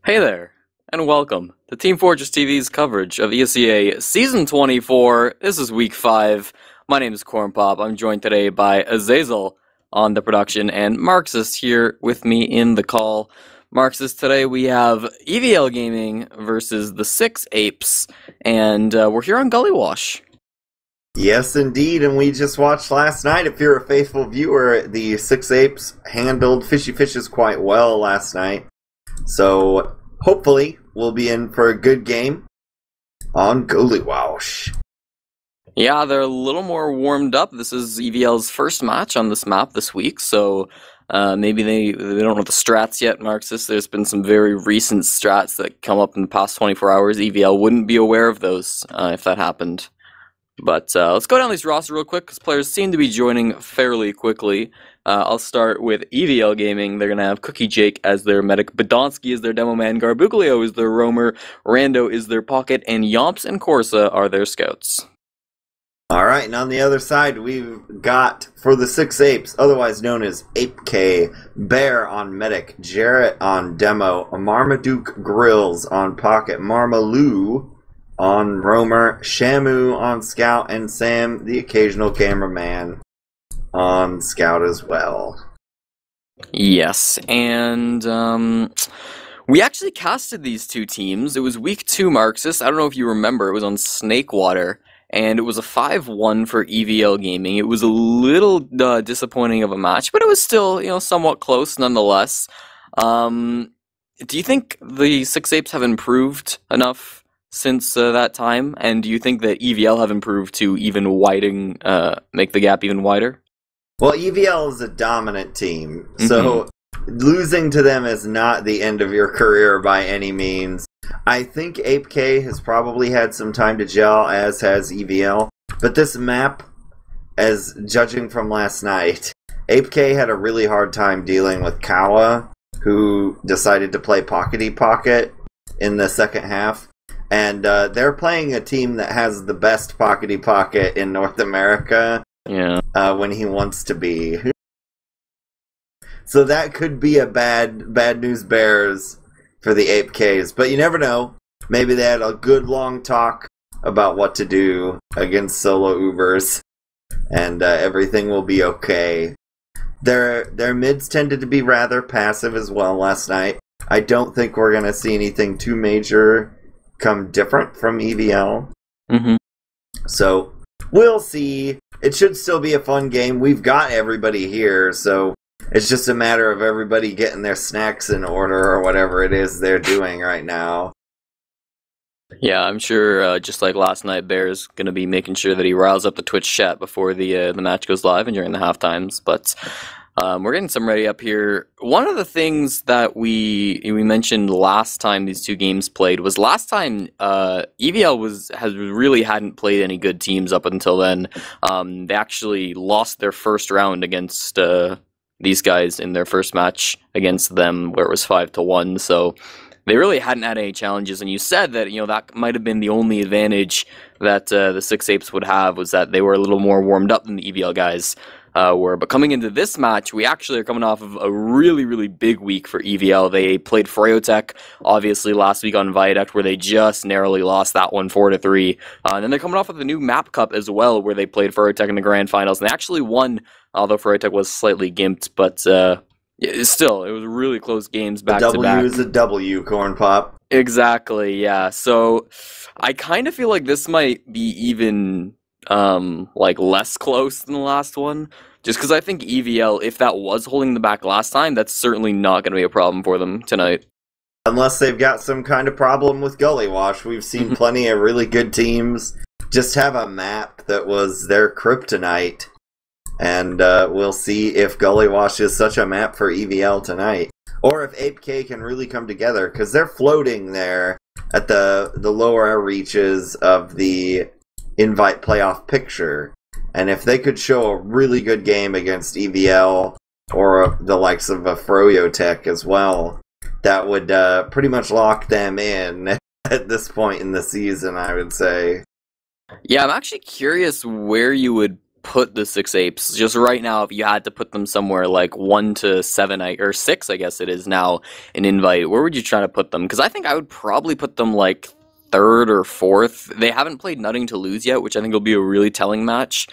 Hey there, and welcome to Team Fortress TV's coverage of ESEA Season 24. This is Week 5. My name is Cornpop. I'm joined today by Azazel on the production and Marxist here with me in the call. Marxist, today we have EVL Gaming versus the 6 Apes, and we're here on Gully Wash. Yes, indeed, and we just watched last night. If you're a faithful viewer, the 6 Apes handled Fishy Fishes quite well last night. So, hopefully, we'll be in for a good game on Gully Wash. Yeah, they're a little more warmed up. This is EVL's first match on this map this week, so maybe they don't know the strats yet, Marxist. There's been some very recent strats that come up in the past 24 hours. EVL wouldn't be aware of those if that happened. But let's go down these rosters real quick, because players seem to be joining fairly quickly. I'll start with EVL Gaming. They're going to have Cookie Jake as their medic, Badonsky is their demo man, Garbuglio is their roamer, Rando is their pocket, and Yomps and Corsa are their scouts. Alright, and on the other side, we've got, for the 6 Apes, otherwise known as Ape K, Bear on medic, Jarrett on demo, Marmaduke Grills on pocket, Marmaloo on roamer, Shamu on scout, and Sam, the occasional cameraman, on scout as well. Yes, and we actually casted these two teams. It was Week 2 Marxist. I don't know if you remember. It was on Snakewater, and it was a 5-1 for EVL Gaming. It was a little disappointing of a match, but it was still, somewhat close nonetheless. Do you think the 6 Apes have improved enough since that time, and do you think that EVL have improved to even make the gap even wider? Well, EVL is a dominant team, so losing to them is not the end of your career by any means. I think Ape K has probably had some time to gel, as has EVL, but this map, as judging from last night, Ape K had a really hard time dealing with Kawa, who decided to play Pockety Pocket in the second half. And they're playing a team that has the best Pockety Pocket in North America. Yeah. When he wants to be. So that could be a bad news bears for the Ape Ks. But you never know. Maybe they had a good long talk about what to do against solo Ubers. And everything will be okay. Their mids tended to be rather passive as well last night. I don't think we're going to see anything too major come different from EVL. So we'll see. It should still be a fun game. We've got everybody here, so it's just a matter of everybody getting their snacks in order or whatever it is they're doing right now. Yeah, I'm sure, just like last night, Bear's going to be making sure that he riles up the Twitch chat before the match goes live and during the half times, but we're getting some ready up here. One of the things that we mentioned last time these two games played was last time EVL hadn't played any good teams up until then. They actually lost their first round against these guys in their first match against them, where it was 5-1. So they really hadn't had any challenges. And you said that that might have been the only advantage that the 6 Apes would have, was that they were a little more warmed up than the EVL guys. But coming into this match, we actually are coming off of a really, really big week for EVL. They played Freyotech, obviously, last week on Viaduct, where they just narrowly lost that one 4-3. And then they're coming off of the new Map Cup as well, where they played Freyotech in the grand finals. And they actually won, although Freyotech was slightly gimped. But still, it was really close games back-to-back. A W is a W, Cornpop. Exactly, yeah. So I kind of feel like this might be even less close than the last one, just because I think EVL, if that was holding them back last time, that's certainly not going to be a problem for them tonight. Unless they've got some kind of problem with Gully Wash. We've seen plenty of really good teams just have a map that was their kryptonite, and we'll see if Gully Wash is such a map for EVL tonight, or if Ape K can really come together, because they're floating there at the lower reaches of the invite playoff picture, and if they could show a really good game against EVL or the likes of a Freyotech as well, that would pretty much lock them in at this point in the season, I would say. Yeah, I'm actually curious where you would put the 6 Apes? Just right now, if you had to put them somewhere like 1 to 7, or 6, I guess it is now, an invite, where would you try to put them? Because I think I would probably put them like 3rd or 4th. They haven't played Nothing to Lose yet, which I think will be a really telling match.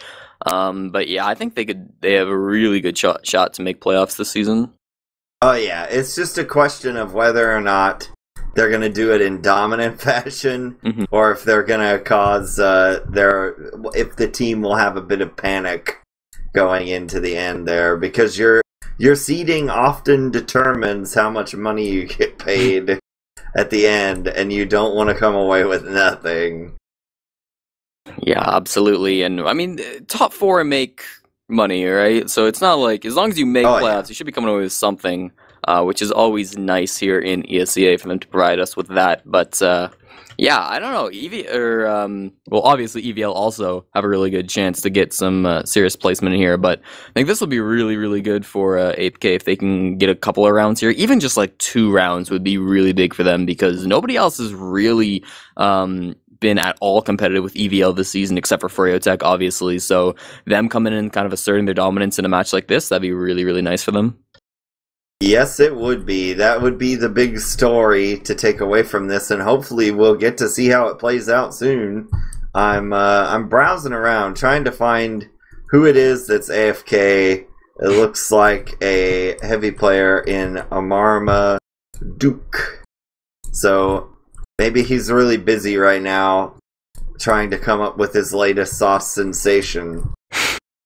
But yeah, I think they have a really good shot to make playoffs this season. Oh yeah, it's just a question of whether or not they're going to do it in dominant fashion, or if they're going to cause if the team will have a bit of panic going into the end there, because your seeding often determines how much money you get paid at the end, and you don't want to come away with nothing. Yeah, absolutely. And I mean, top 4 make money, right? So it's not like, as long as you make playoffs, you should be coming away with something, which is always nice here in ESEA for them to provide us with that. But yeah, I don't know. Well, obviously EVL also have a really good chance to get some serious placement in here, but I think this will be really, really good for Ape if they can get a couple of rounds here. Even just like 2 rounds would be really big for them, because nobody else has really been at all competitive with EVL this season, except for Furiotech, obviously. So them coming in and kind of asserting their dominance in a match like this, that'd be really, really nice for them. Yes, it would be. That would be the big story to take away from this, and hopefully we'll get to see how it plays out soon. I'm browsing around trying to find who it is that's AFK. It looks like a heavy player in Amarma Duke. So maybe he's really busy right now trying to come up with his latest sauce sensation.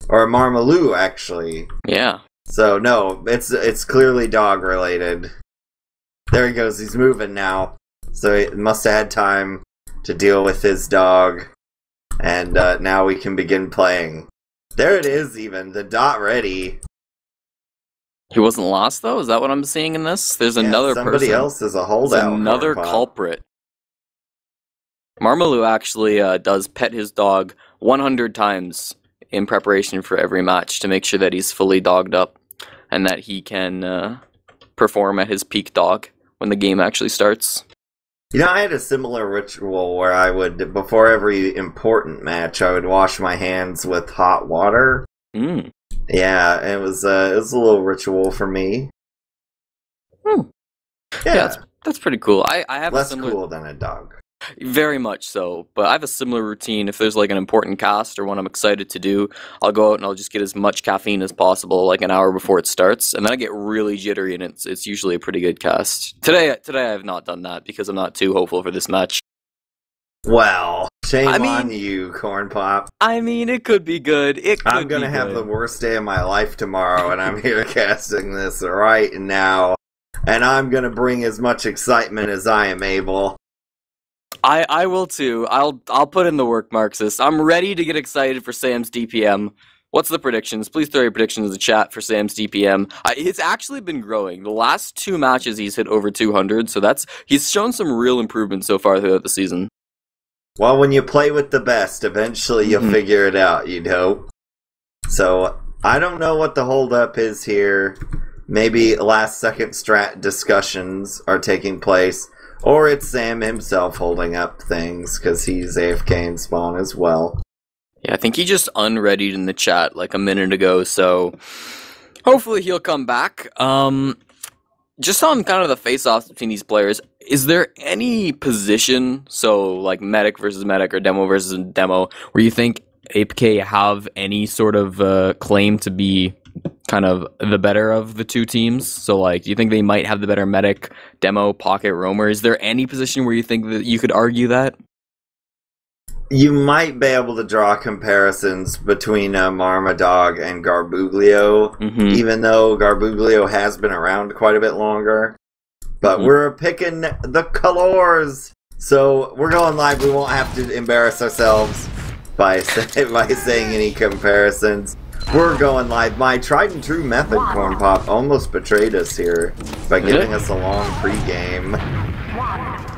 Or Marmaloo, actually. Yeah. So, no, it's clearly dog-related. There he goes, he's moving now. So he must have had time to deal with his dog. And now we can begin playing. There it is, even. The dot ready. He wasn't lost, though? Is that what I'm seeing in this? There's another somebody person. Else is a holdout. There's another culprit. Marmaloo actually does pet his dog 100 times in preparation for every match to make sure that he's fully dogged up and that he can perform at his peak dog when the game actually starts. You know, I had a similar ritual where I would, before every important match, I would wash my hands with hot water. Mm. Yeah, it was a little ritual for me. Yeah, that's pretty cool. I have less a similar... cool than a dog. Very much so, but I have a similar routine. If there's like an important cast or one I'm excited to do, I'll go out and I'll just get as much caffeine as possible, like an hour before it starts, and then I get really jittery, and it's usually a pretty good cast. Today I have not done that because I'm not too hopeful for this match. Well, shame on you, Cornpop. I mean, it could be good. I'm gonna have the worst day of my life tomorrow, and I'm here casting this right now, and I'm gonna bring as much excitement as I am able. I will too. I'll put in the work, Marxist. I'm ready to get excited for Sam's DPM. What's the predictions? Please throw your predictions in the chat for Sam's DPM. It's actually been growing. The last 2 matches he's hit over 200, so he's shown some real improvement so far throughout the season. Well, when you play with the best, eventually you'll figure it out, you'd hope. So, I don't know what the holdup is here. Maybe last-second strat discussions are taking place. Or it's Sam himself holding up things, because he's AFK in spawn as well. Yeah, I think he just unreadied in the chat like a minute ago, so hopefully he'll come back. Just on kind of the face-offs between these players, is there any position, so like medic versus medic or demo versus demo, where you think APK have any sort of claim to be kind of the better of the 2 teams? So like, do you think they might have the better medic, demo, pocket, roamer? Is there any position where you think that you could argue that? You might be able to draw comparisons between Marmadog and Garbuglio, even though Garbuglio has been around quite a bit longer. But we're picking the colors, so we're going live. We won't have to embarrass ourselves by saying any comparisons. We're going live. My tried and true method, Cornpop, almost betrayed us here by giving us a long pregame.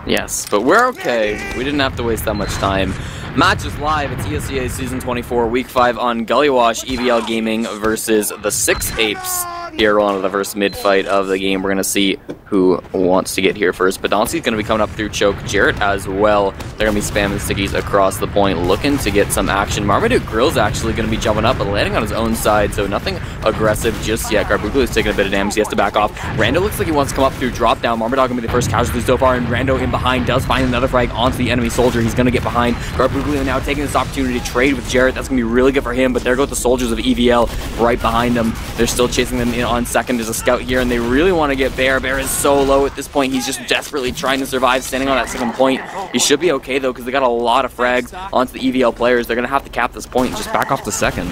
Yes, but we're okay. We didn't have to waste that much time. Match is live. It's ESEA Season 24, Week 5 on Gullywash EVL Gaming versus the 6 Apes. here on the first mid-fight of the game. We're going to see who wants to get here first. Podolski's going to be coming up through choke. Jarrett as well. They're going to be spamming stickies across the point, looking to get some action. Marmaduke Grill's actually going to be jumping up, but landing on his own side, so nothing aggressive just yet. Garbuglio's taking a bit of damage. He has to back off. Rando looks like he wants to come up through drop down. Marmaduke going to be the first casualty so far, and Rando in behind does find another frag onto the enemy soldier. He's going to get behind. Garbuglio now taking this opportunity to trade with Jarrett. That's going to be really good for him, but there go the soldiers of EVL right behind them. They're still chasing them in on second. There's a scout here, and they really want to get Bear. Bear is so low at this point. He's just desperately trying to survive, standing on that second point. He should be okay, though, because they got a lot of frags onto the EVL players. They're going to have to cap this point and just back off the second.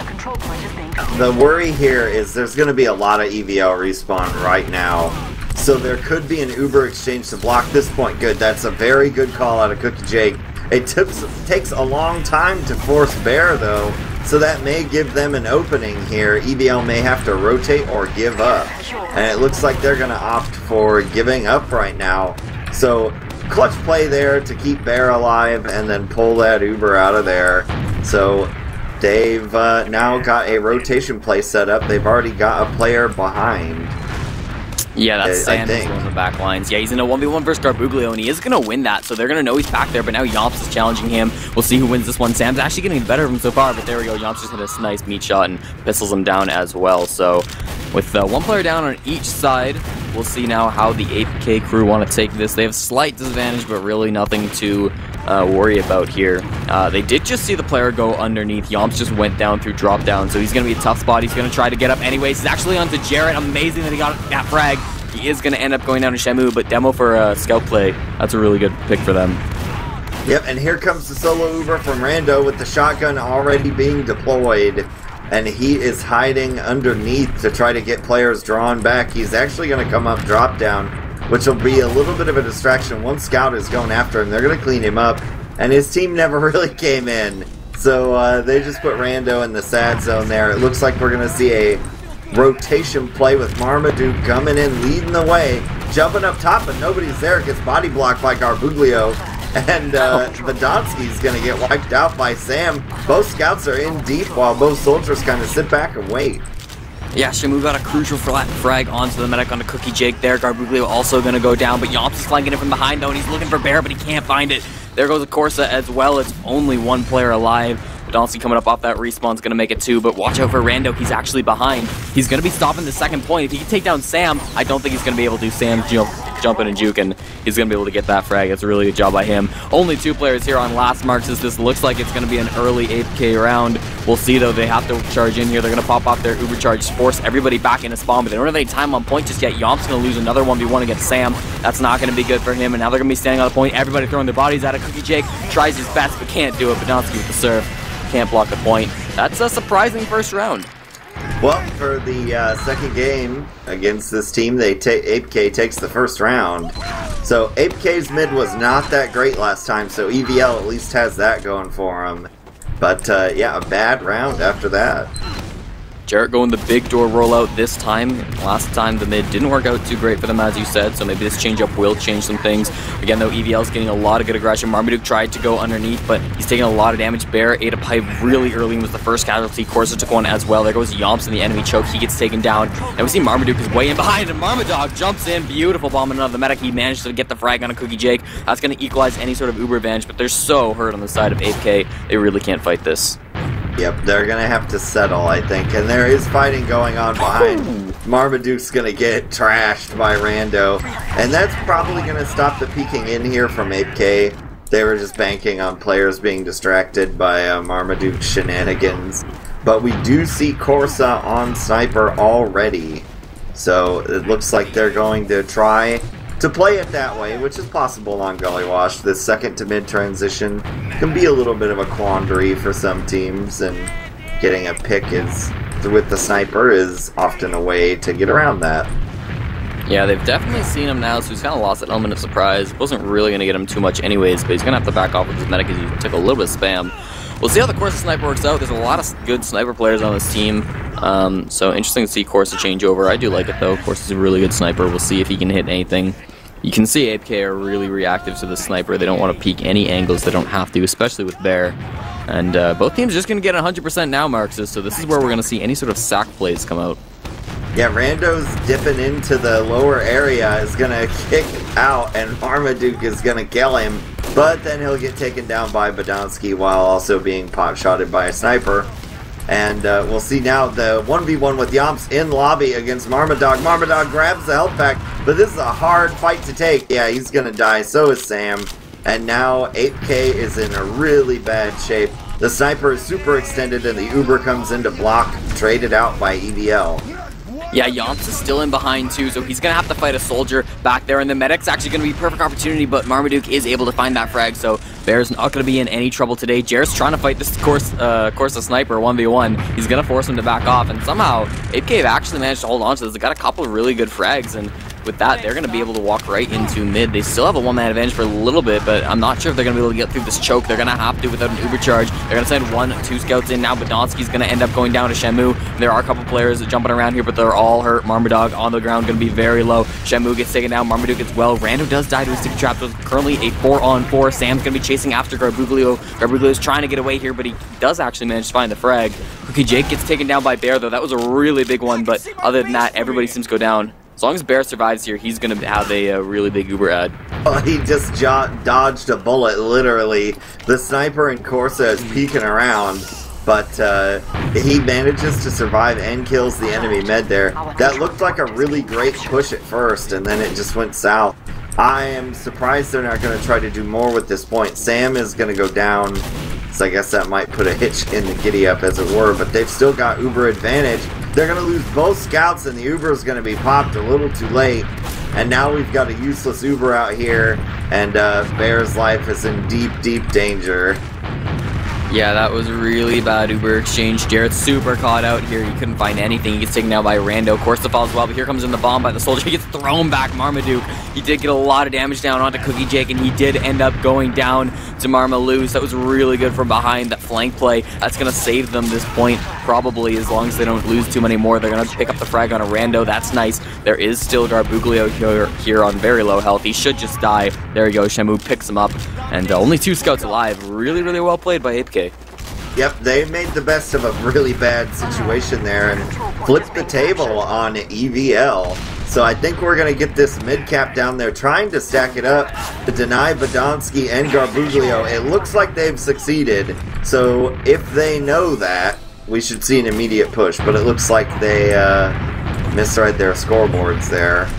The worry here is there's going to be a lot of EVL respawn right now. So there could be an Uber exchange to block this point. Good. That's a very good call out of Cookie Jake. It takes a long time to force Bear, though, so that may give them an opening here. EVL may have to rotate or give up. And it looks like they're going to opt for giving up right now. So clutch play there to keep Bear alive and then pull that Uber out of there. So they've now got a rotation play set up. They've already got a player behind. Yeah, that's Sam on the back lines. Yeah, he's in a 1v1 versus Garbuglio, and he is going to win that, so they're going to know he's back there, but now Yomps is challenging him. We'll see who wins this one. Sam's actually getting the better of him so far, but there we go. Yomps just hit a nice meat shot and pistols him down as well. So with one player down on each side, we'll see now how the 8K crew want to take this. They have slight disadvantage, but really nothing to worry about here. They did just see the player go underneath. Yomps just went down through drop down, so he's going to be a tough spot. He's going to try to get up anyways. He's actually onto Jarrett. Amazing that he got that frag. He is going to end up going down to Shamu, but demo for scout play, that's a really good pick for them. Yep, and here comes the solo Uber from Rando with the shotgun already being deployed. And he is hiding underneath to try to get players drawn back. He's actually going to come up drop down, which will be a little bit of a distraction. One scout is going after him. They're going to clean him up. And his team never really came in. So they just put Rando in the sad zone there. It looks like we're going to see a rotation play with Marmaduke coming in, leading the way, jumping up top, but nobody's there. Gets body blocked by Garbuglio, and Podolski's going to get wiped out by Sam. Both scouts are in deep while both soldiers kind of sit back and wait. Yeah, Shamu got a crucial frag onto the medic on the Cookie Jake there. Garbuglio also going to go down, but Yomps is flanking it from behind, though, and he's looking for Bear, but he can't find it. There goes the Corsa as well. It's only one player alive. Podolski coming up off that respawn is going to make it 2, but watch out for Rando. He's actually behind. He's going to be stopping the second point. If he can take down Sam, I don't think he's going to be able to. Sam jumping and juking. He's going to be able to get that frag. It's a really good job by him. Only 2 players here on last Marxist. This looks like it's going to be an early 8K round. We'll see, though. They have to charge in here. They're going to pop off their Uber charge, force everybody back in a spawn, but they don't have any time on point just yet. Yomp's going to lose another 1v1 against Sam. That's not going to be good for him, and now they're going to be standing on the point. Everybody throwing their bodies at it. Cookie Jake tries his best, but can't do it. Podolski with the serve. Can't block the point. That's a surprising first round. Well, for the second game against this team, ApeK takes the first round. So ApeK's mid was not that great last time, so EVL at least has that going for him. But yeah, a bad round after that. Jarrett going the big door rollout this time. Last time the mid didn't work out too great for them, as you said, so maybe this change-up will change some things. Again, though, EVL's getting a lot of good aggression. Marmaduke tried to go underneath, but he's taking a lot of damage. Bear ate a pipe really early and was the first casualty. Corsa took one as well. There goes Yomps in the enemy choke. He gets taken down. And we see Marmaduke is way in behind, and Marmaduke jumps in. Beautiful bomb another the medic. He managed to get the frag on a Cookie Jake. That's going to equalize any sort of Uber advantage, but they're so hurt on the side of 8K. They really can't fight this. Yep, they're going to have to settle, I think. And there is fighting going on behind. Marmaduke's going to get trashed by Rando. And that's probably going to stop the peeking in here from 8K. They were just banking on players being distracted by Marmaduke's shenanigans. But we do see Corsa on Sniper already. So it looks like they're going to try to play it that way, which is possible on Gully Wash. This second to mid transition can be a little bit of a quandary for some teams, and getting a pick with the sniper is often a way to get around that. Yeah, they've definitely seen him now, so he's kind of lost that element of surprise. Wasn't really going to get him too much anyways, but he's going to have to back off with his medic because he took a little bit of spam. We'll see how the Corsa sniper works out. There's a lot of good sniper players on this team, so interesting to see Corsa change over. I do like it, though. Corsa's a really good sniper. We'll see if he can hit anything. You can see ApeK are really reactive to the sniper. They don't want to peek any angles. They don't have to, especially with Bear. And both teams are just going to get 100% now, Marxist, so this is where we're going to see any sort of sack plays come out. Yeah, Rando's dipping into the lower area, is gonna kick out, and Marmaduke is gonna kill him. But then he'll get taken down by Badonsky while also being pot-shotted by a sniper. And we'll see now the 1v1 with Yomps in lobby against Marmadog. Marmadog grabs the health pack, but this is a hard fight to take. Yeah, he's gonna die, so is Sam. And now 8K is in a really bad shape. The sniper is super extended and the Uber comes in to block, traded out by EVL. Yeah, Yomps is still in behind too, so he's going to have to fight a soldier back there, and the medic's actually going to be a perfect opportunity, but Marmaduke is able to find that frag, so Bear's not going to be in any trouble today. Jared's trying to fight this Corsa sniper 1v1. He's going to force him to back off, and somehow 8K have actually managed to hold on to this. They got a couple of really good frags, and with that, they're going to be able to walk right into mid. They still have a one-man advantage for a little bit, but I'm not sure if they're going to be able to get through this choke. They're going to have to without an Uber charge. They're going to send 1-2 scouts in. Now Badonsky's going to end up going down to Shamu. There are a couple players jumping around here, but they're all hurt. Marmadog on the ground, going to be very low. Shamu gets taken down. Marmaduke as well. Rando does die to a sticky trap. So it's currently a 4-on-4. Sam's going to be chasing after Garbuglio. Garbuglio's trying to get away here, but he does actually manage to find the frag. Cookie Jake gets taken down by Bear, though. That was a really big one, but other than that, everybody seems to go down. As long as Bear survives here, he's going to have a really big Uber ad. Oh, he just dodged a bullet, literally. The sniper in Corsa is peeking around, but he manages to survive and kills the enemy med there. That looked like a really great push at first, and then it just went south. I am surprised they're not going to try to do more with this point. Sam is going to go down, so I guess that might put a hitch in the giddy up, as it were, but they've still got Uber advantage. They're going to lose both scouts, and the Uber is going to be popped a little too late. And now we've got a useless Uber out here, and Bear's life is in deep, deep danger. Yeah, that was a really bad Uber exchange. Jared's super caught out here. He couldn't find anything. He gets taken down by Rando. Corsa falls well, but here comes in the bomb by the soldier. He gets thrown back. Marmaduke. He did get a lot of damage down onto Cookie Jake, and he did end up going down to Marmaloose. That was really good from behind. That flank play, that's going to save them this point, probably, as long as they don't lose too many more. They're going to pick up the frag on a Rando. That's nice. There is still Garbuglio here on very low health. He should just die. There we go. Shamu picks him up, and only 2 scouts alive. Really, really well played by Apes. Yep, they made the best of a really bad situation there and flipped the table on EVL. So I think we're going to get this mid-cap down there trying to stack it up to deny Badonsky and Garbuglio. It looks like they've succeeded, so if they know that, we should see an immediate push, but it looks like they misread their scoreboards there.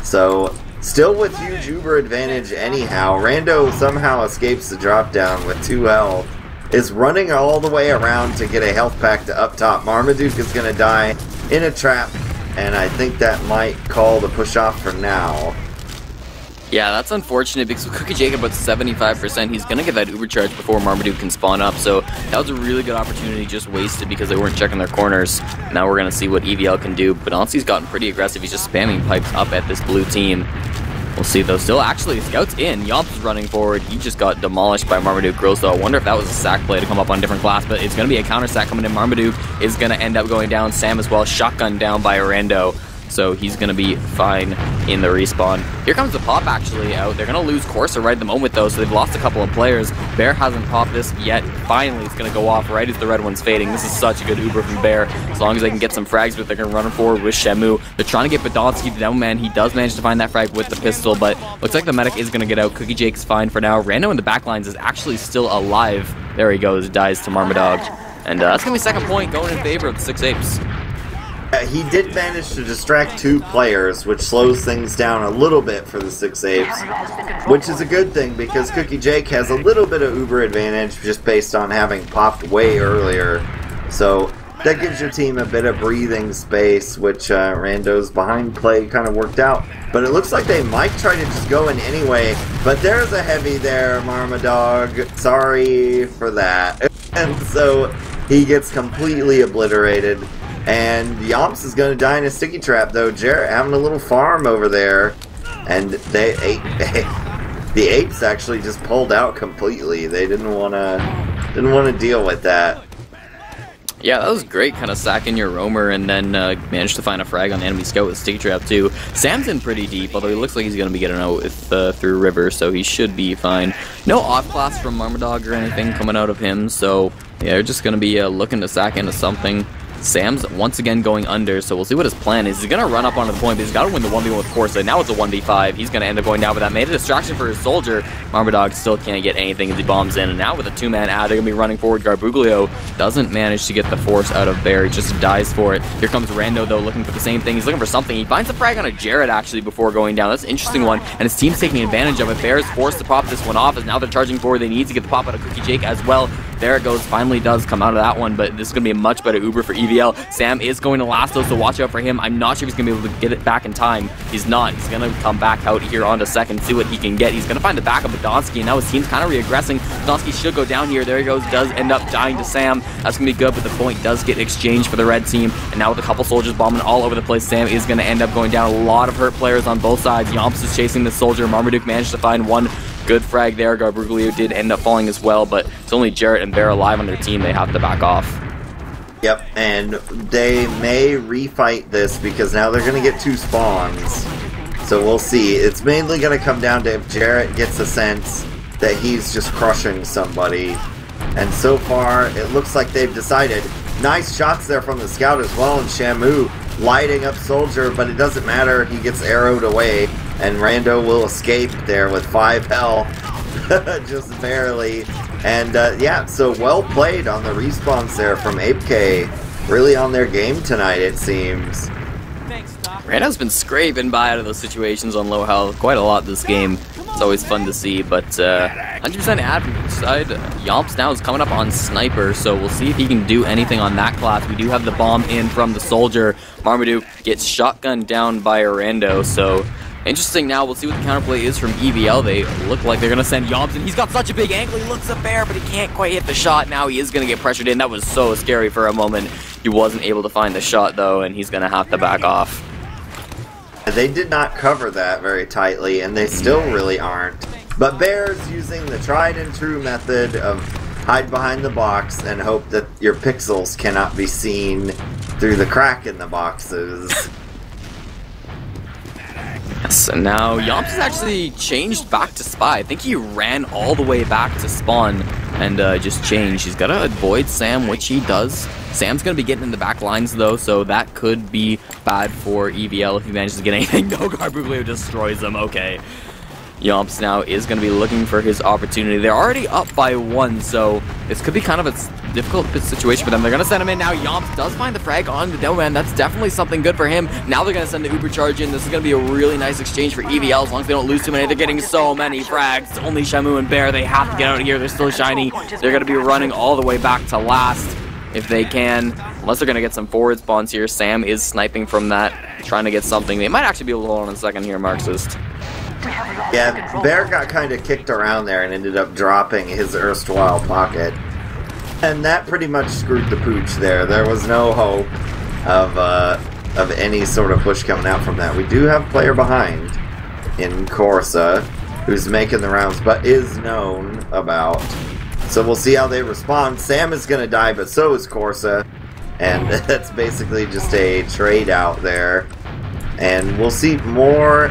So still with huge Uber advantage anyhow. Rando somehow escapes the drop down with 2 health. Is running all the way around to get a health pack to up top. Marmaduke is going to die in a trap, and I think that might call the push off for now. Yeah, that's unfortunate because with Cookie Jake about 75%, he's going to get that Uber charge before Marmaduke can spawn up, so that was a really good opportunity just wasted because they weren't checking their corners. Now we're going to see what EVL can do, but Onsi's gotten pretty aggressive. He's just spamming pipes up at this blue team. We'll see though. Still, actually, Scout's in. Yomps is running forward. He just got demolished by Marmaduke Grills, though. I wonder if that was a sack play to come up on a different class, but it's going to be a counter sack coming in. Marmaduke is going to end up going down. Sam as well. Shotgun down by Rando. So he's going to be fine in the respawn. Here comes the pop actually out. They're going to lose Corsa right at the moment though, so they've lost a couple of players. Bear hasn't popped this yet. Finally, it's going to go off right as the red one's fading. This is such a good Uber from Bear. As long as they can get some frags, but they're going to run forward with Shamu. They're trying to get Badonsky down, man. He does manage to find that frag with the pistol, but looks like the medic is going to get out. Cookie Jake's fine for now. Rando in the backlines is actually still alive. There he goes. Dies to Marmadog. And that's going to be second point going in favor of the 6 Apes. He did manage to distract 2 players, which slows things down a little bit for the 6 Apes, which is a good thing because Cookie Jake has a little bit of Uber advantage just based on having popped way earlier. So that gives your team a bit of breathing space, which Rando's behind play kind of worked out. But it looks like they might try to just go in anyway, but there's a heavy there, Marmadog. Sorry for that. And so he gets completely obliterated. And Yomps is going to die in a sticky trap, though. Jarrett having a little farm over there. And the Apes actually just pulled out completely. They didn't want to deal with that. Yeah, that was great, kind of sacking your roamer and then managed to find a frag on the enemy scout with sticky trap too. Sam's in pretty deep, although he looks like he's going to be getting out with, through river, so he should be fine. No off class from Marmadog or anything coming out of him, so yeah, they're just going to be looking to sack into something. Sam's once again going under, so we'll see what his plan is. He's going to run up onto the point, but he's got to win the 1v1 with Corsa. Now it's a 1v5. He's going to end up going down, but that made a distraction for his soldier. Marmadog still can't get anything as he bombs in, and now with a two-man ad, they're going to be running forward. Garbuglio doesn't manage to get the force out of Bear. He just dies for it. Here comes Rando, though, looking for the same thing. He's looking for something. He finds a frag on a Jared, actually, before going down. That's an interesting one, and his team's taking advantage of it. Bear's forced to pop this one off, as now they're charging forward. They need to get the pop out of Cookie Jake as well. There it goes. Finally does come out of that one, but this is going to be a much better Uber for EVL. Sam is going to last though, so watch out for him. I'm not sure if he's going to be able to get it back in time. He's not. He's going to come back out here onto second, see what he can get. He's going to find the back of Badonsky, and now his team's kind of reaggressing. Badonsky should go down here. There he goes. Does end up dying to Sam. That's going to be good, but the point does get exchanged for the red team, and now with a couple soldiers bombing all over the place, Sam is going to end up going down. A lot of hurt players on both sides. Yomps is chasing the soldier. Marmaduke managed to find one good frag there. Garbuglio did end up falling as well, but it's only Jarrett and Bear alive on their team. They have to back off. Yep, and they may refight this because now they're going to get two spawns. So we'll see. It's mainly going to come down to if Jarrett gets a sense that he's just crushing somebody. And so far, it looks like they've decided. Nice shots there from the scout as well, and Shamu lighting up Soldier, but it doesn't matter. He gets arrowed away, and Rando will escape there with 5 health. Just barely. And yeah, so well played on the respawns there from ApeK. Really on their game tonight, it seems. Rando's been scraping by out of those situations on low health quite a lot this game. It's always fun to see, but 100% ad from each side. Yomps now is coming up on Sniper, so we'll see if he can do anything on that class. We do have the bomb in from the Soldier. Marmaduke gets shotgunned down by Rando, so interesting. Now we'll see what the counterplay is from EVL. They look like they're going to send Yomps, and he's got such a big angle. He looks at Bear, but he can't quite hit the shot. Now he is going to get pressured in. That was so scary for a moment. He wasn't able to find the shot, though, and he's going to have to back off. They did not cover that very tightly, and they still really aren't. But Bear's using the tried and true method of hide behind the box and hope that your pixels cannot be seen through the crack in the boxes. Yes, and now Yomps has actually changed back to Spy. I think he ran all the way back to spawn and just changed. He's got to avoid Sam, which he does. Sam's going to be getting in the back lines, though, so that could be bad for EVL if he manages to get anything. No, Garbuglio destroys him. Okay. Yomps now is going to be looking for his opportunity. They're already up by 1, so this could be kind of a difficult situation for them. They're going to send him in now. Yomps does find the frag on the Doman. That's definitely something good for him. Now they're going to send the Uber charge in. This is going to be a really nice exchange for EVL as long as they don't lose too many. They're getting so many frags. Only Shamu and Bear. They have to get out of here. They're still shiny. They're going to be running all the way back to last if they can, unless they're going to get some forward spawns here. Sam is sniping from that, trying to get something. They might actually be a little on a second here, Marxist. Yeah, Bear got kind of kicked around there and ended up dropping his erstwhile pocket. And that pretty much screwed the pooch there. There was no hope of any sort of push coming out from that. We do have player behind in Corsa, who's making the rounds, but is known about. So we'll see how they respond. Sam is going to die, but so is Corsa. And that's basically just a trade out there. And we'll see more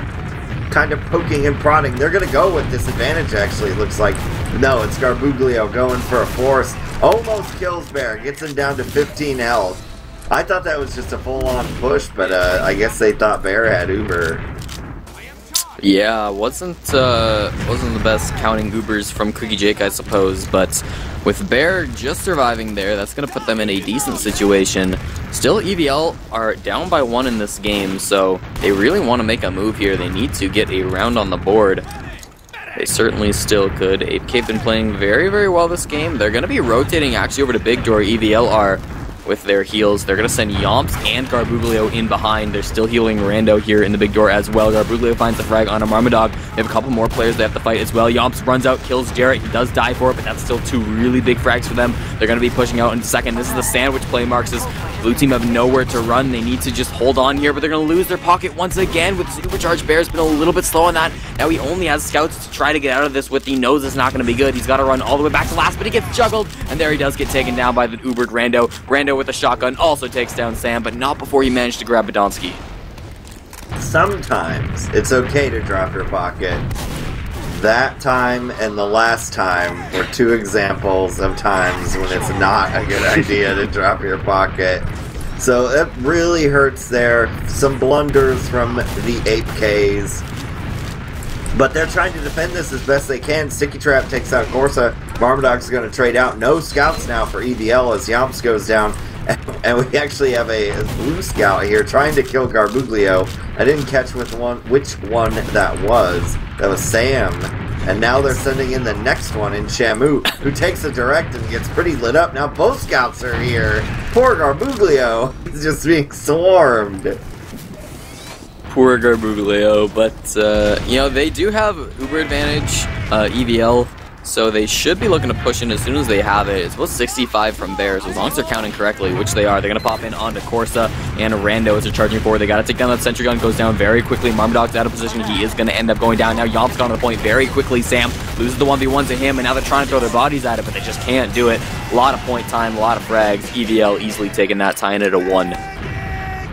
kind of poking and prodding. They're going to go with disadvantage, actually, it looks like. No, it's Garbuglio going for a force. Almost kills Bear. Gets him down to 15 health. I thought that was just a full-on push, but I guess they thought Bear had Uber. Yeah, wasn't the best counting Ubers from Cookie Jake, I suppose, but with Bear just surviving there, that's going to put them in a decent situation. Still, EVL are down by 1 in this game, so they really want to make a move here. They need to get a round on the board. They certainly still could. ApeK have been playing very, very well this game. They're going to be rotating actually over to Big Door. EVL are with their heals. They're going to send Yomps and Garbuglio in behind. They're still healing Rando here in the Big Door as well. Garbuglio finds the frag on a Marmadog. They have a couple more players they have to fight as well. Yomps runs out, kills Jarrett. He does die for it, but that's still 2 really big frags for them. They're going to be pushing out in second. This is the sandwich play, Marxist. Blue team have nowhere to run. They need to just hold on here, but they're going to lose their pocket once again with Supercharged. Bear's been a little bit slow on that. Now he only has scouts to try to get out of this with. He knows it's not going to be good. He's got to run all the way back to last, but he gets juggled, and there he does get taken down by the Ubered Rando. Rando with a shotgun also takes down Sam, but not before he managed to grab Badonsky. Sometimes it's okay to drop your pocket. That time and the last time were 2 examples of times when it's not a good idea to drop your pocket. So that really hurts there. Some blunders from the Ape Ks. But they're trying to defend this as best they can. Sticky Trap takes out Corsa. Marmadog's going to trade out. No scouts now for EVL as Yomps goes down. And we actually have a blue scout here trying to kill Garbuglio. I didn't catch which one that was. That was Sam. And now they're sending in the next one in Shamu, who takes a direct and gets pretty lit up. Now both scouts are here. Poor Garbuglio. He's just being swarmed. Poor Garbuglio, but, you know, they do have Uber advantage, EVL, so they should be looking to push in as soon as they have it. It's about 65 from Bears, as long as they're counting correctly, which they are. They're going to pop in onto Corsa and Rando as they're charging forward. They got to take down that sentry gun, goes down very quickly. Marmadog's out of position. He is going to end up going down. Now Yomp's gone to the point very quickly. Sam loses the 1v1 to him, and now they're trying to throw their bodies at it, but they just can't do it. A lot of point time, a lot of frags. EVL easily taking that, tying it at 1.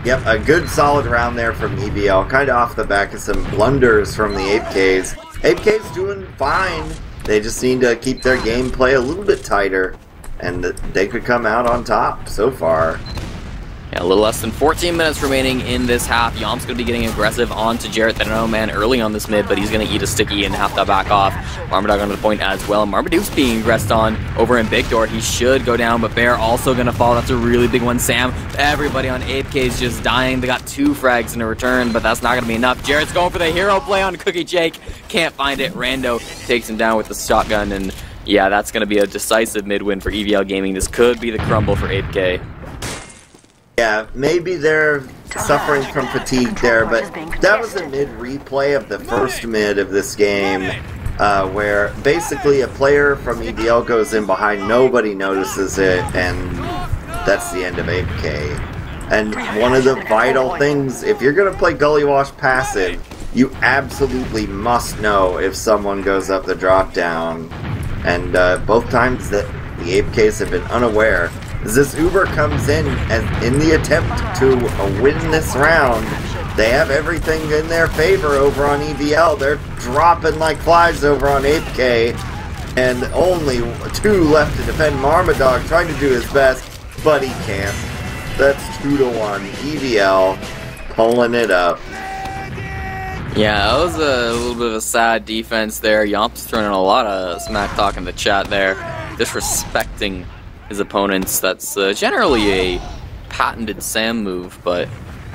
Yep, a good solid round there from EVL, kind of off the back of some blunders from the Ape Ks. Ape Ks doing fine. They just need to keep their gameplay a little bit tighter, and they could come out on top so far. Yeah, a little less than 14 minutes remaining in this half. Yomp's going to be getting aggressive onto Jarrett the No Man early on this mid, but he's going to eat a sticky and have to back off. Marmaduke onto the point as well. Marmaduke's being aggressed on over in Big Door. He should go down, but Bear also going to fall. That's a really big one. Sam, everybody on Ape K is just dying. They got 2 frags in a return, but that's not going to be enough. Jarrett's going for the hero play on Cookie Jake. Can't find it. Rando takes him down with the shotgun, and yeah, that's going to be a decisive mid-win for EVL Gaming. This could be the crumble for Ape K. Yeah, maybe they're suffering from fatigue there, but that was a mid-replay of the first mid of this game, where basically a player from EVL goes in behind, nobody notices it, and that's the end of Ape K. And one of the vital things, if you're going to play Gully Wash passive, you absolutely must know if someone goes up the drop-down. And both times that the Ape Ks have been unaware. As this Uber comes in the attempt to win this round, they have everything in their favor over on EVL. They're dropping like flies over on Ape K, and only 2 left to defend. Marmaduke trying to do his best, but he can't. That's 2-1. EVL pulling it up. Yeah, that was a little bit of a sad defense there. Yomp's throwing a lot of smack talk in the chat there, disrespecting his opponents. That's generally a patented Sam move, but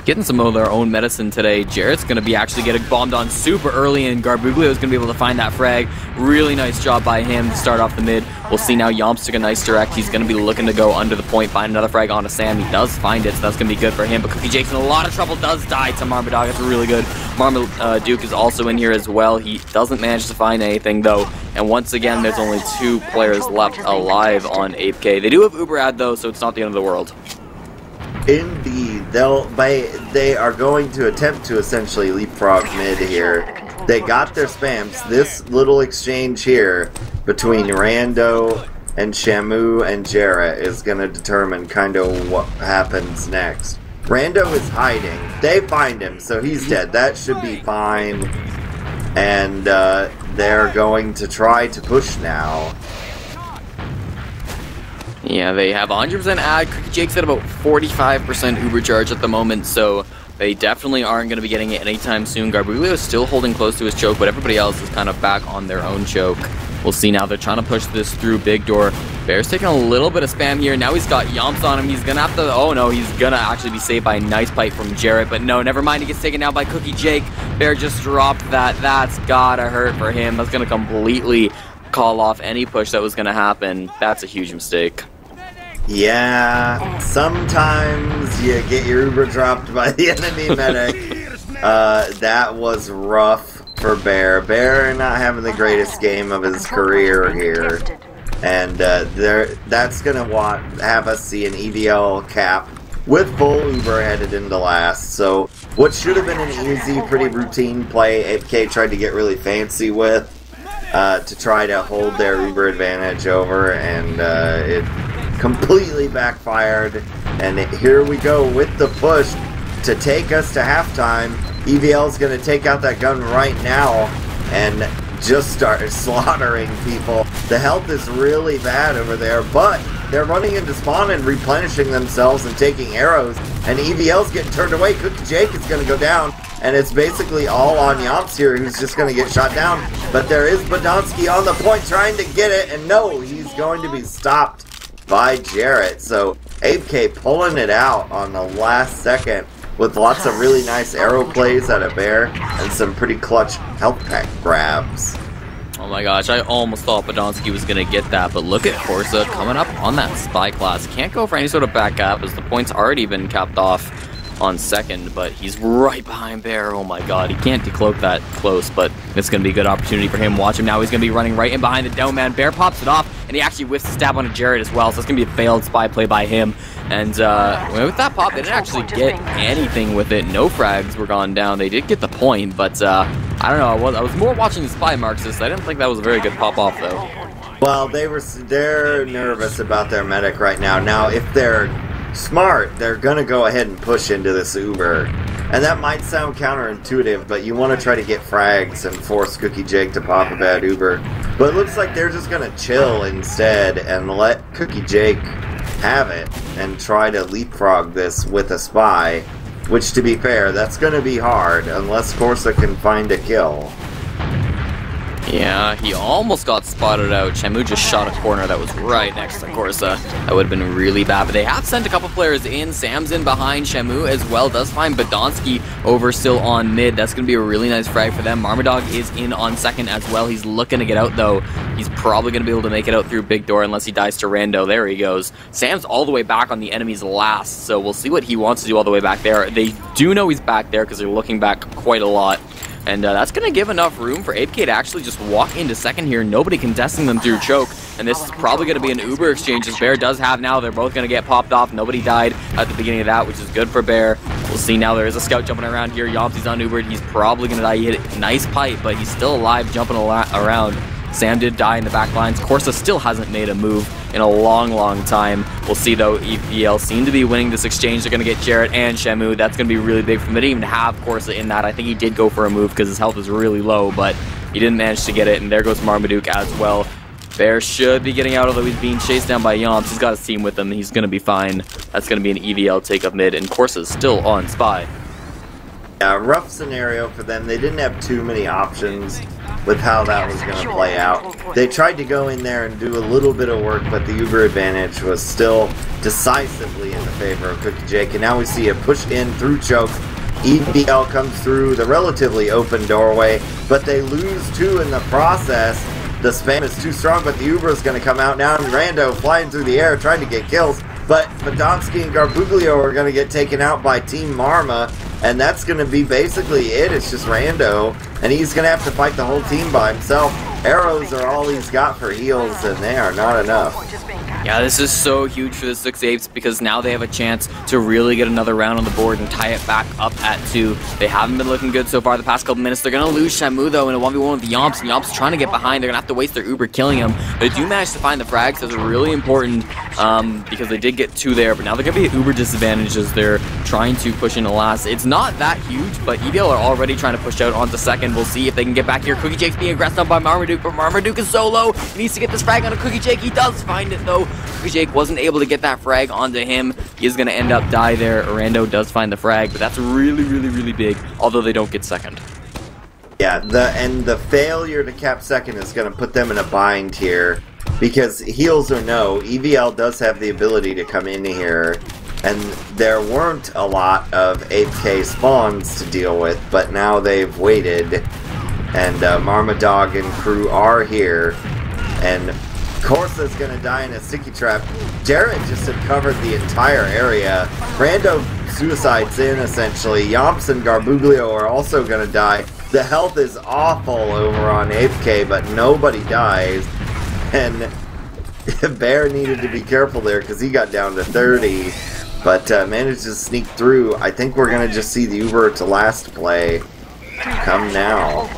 getting some of their own medicine today. Jarrett's going to be actually getting bombed on super early, and Garbuglio is going to be able to find that frag. Really nice job by him to start off the mid. We'll see now. Yomps took a nice direct. He's going to be looking to go under the point, find another frag onto Sam. He does find it, so that's going to be good for him, but Cookie Jake's in a lot of trouble. Does die to Marmaduke. That's really good. Marmaduke is also in here as well. He doesn't manage to find anything, though, and once again, there's only 2 players left alive on Ape K. They do have Uber ad, though, so it's not the end of the world. Indeed, they are going to attempt to essentially leapfrog mid here. They got their spams. This little exchange here between Rando and Shamu and Jarrett is going to determine kind of what happens next. Rando is hiding. They find him, so he's dead. That should be fine. And they're going to try to push now. Yeah, they have 100% ad. Cookie Jake's at about 45% Uber charge at the moment, so they definitely aren't going to be getting it anytime soon. Garbuglio is still holding close to his choke, but everybody else is kind of back on their own choke. We'll see now. They're trying to push this through Big Door. Bear's taking a little bit of spam here. Now he's got Yomps on him. He's going to have to... Oh, no. He's going to actually be saved by a nice pipe from Jarrett. But no, never mind. He gets taken down by Cookie Jake. Bear just dropped that. That's got to hurt for him. That's going to completely call off any push that was going to happen. That's a huge mistake. Yeah, sometimes you get your Uber dropped by the enemy medic. That was rough for Bear. Bear not having the greatest game of his career here. And that's going to have us see an EVL cap with full Uber headed into last. So what should have been an easy, pretty routine play, Ape K tried to get really fancy with to try to hold their Uber advantage over, and it completely backfired. And here we go with the push to take us to halftime. EVL's going to take out that gun right now and just start slaughtering people. The health is really bad over there, but they're running into spawn and replenishing themselves and taking arrows, and EVL's getting turned away. Cookie Jake is going to go down, and it's basically all on Yomps here, who's just going to get shot down. But there is Badonsky on the point trying to get it, and no, he's going to be stopped by Jarrett. So Ape pulling it out on the last second with lots of really nice arrow plays out of Bear and some pretty clutch health pack grabs. Oh my gosh, I almost thought Badonsky was going to get that, but look at Corsa coming up on that spy class. Can't go for any sort of backup as the point's already been capped off on second, but he's right behind Bear. Oh my god, he can't decloak that close, but it's going to be a good opportunity for him. Watch him now, he's going to be running right in behind the down man. Bear pops it off, and he actually whiffs a stab onto Jarrett as well, so it's going to be a failed spy play by him. And with that pop, they didn't actually get anything with it. No frags were gone down. They did get the point, but I don't know, I was more watching the spy Marxist. I didn't think that was a very good pop-off, though. Well, they're nervous about their medic right now. Now, if they're smart, they're gonna go ahead and push into this Uber. And that might sound counterintuitive, but you want to try to get frags and force Cookie Jake to pop a bad Uber. But it looks like they're just gonna chill instead and let Cookie Jake have it and try to leapfrog this with a spy. Which, to be fair, that's gonna be hard unless Corsa can find a kill. Yeah, he almost got spotted out. Shamu just shot a corner that was right next to Corsa. That would have been really bad, but they have sent a couple players in. Sam's in behind Shamu as well. Does find Badonsky over still on mid. That's going to be a really nice frag for them. Marmadog is in on second as well. He's looking to get out, though. He's probably going to be able to make it out through Big Door unless he dies to Rando. There he goes. Sam's all the way back on the enemy's last, so we'll see what he wants to do all the way back there. They do know he's back there because they're looking back quite a lot. And that's going to give enough room for Ape to actually just walk into second here. Nobody contesting them through choke. And this is probably going to be an Uber exchange as Bear does have now. They're both going to get popped off. Nobody died at the beginning of that, which is good for Bear. We'll see now. There is a scout jumping around here. Yompsy's on Ubered. He's probably going to die. He hit a nice pipe, but he's still alive jumping around. Sam did die in the back lines. Corsa still hasn't made a move in a long time. We'll see, though. EVL seem to be winning this exchange. They're going to get Jarrett and Shamu. That's going to be really big for them. They didn't even have Corsa in that. I think he did go for a move because his health is really low, but he didn't manage to get it, and there goes Marmaduke as well. Bear should be getting out, although he's being chased down by Yomps. He's got his team with him. He's going to be fine. That's going to be an EVL take of mid, and Corsa's still on spy. Yeah, rough scenario for them. They didn't have too many options with how that was going to play out. They tried to go in there and do a little bit of work, but the Uber advantage was still decisively in the favor of Cookie Jake. And now we see a push in through choke. EVL comes through the relatively open doorway, but they lose two in the process. The spam is too strong, but the Uber is going to come out now, and Rando flying through the air trying to get kills. But Badonsky and Garbuglio are going to get taken out by Team Marma, and that's going to be basically it. It's just Rando, and he's going to have to fight the whole team by himself. Arrows are all he's got for heals, and they are not enough. Yeah, this is so huge for the 6 Apes because now they have a chance to really get another round on the board and tie it back up at 2. They haven't been looking good so far the past couple minutes. They're going to lose Shamu, though, in a 1v1 with the Yomps, and Yomps trying to get behind. They're going to have to waste their Uber killing him. They do manage to find the frags. That's really important because they did get 2 there, but now they're going to be at Uber disadvantage as they're trying to push into last. It's not that huge, but EVL are already trying to push out onto second. We'll see if they can get back here. Cookie Jake's being aggressed on by Marmaduke, but Marmaduke is so low. He needs to get this frag onto Cookie Jake. He does find it, though. Cookie Jake wasn't able to get that frag onto him. He is going to end up die there. Rando does find the frag, but that's really big, although they don't get second. Yeah, the failure to cap second is going to put them in a bind here, because heals or no, EVL does have the ability to come in here, and there weren't a lot of 8K spawns to deal with, but now they've waited, and Marmadog and crew are here, and Corsa's gonna die in a sticky trap. Jarrett just had covered the entire area. Rando suicides in, essentially. Yomps and Garbuglio are also gonna die. The health is awful over on Ape, but nobody dies. And Bear needed to be careful there because he got down to 30, but managed to sneak through. I think we're gonna just see the Uber to last play come now.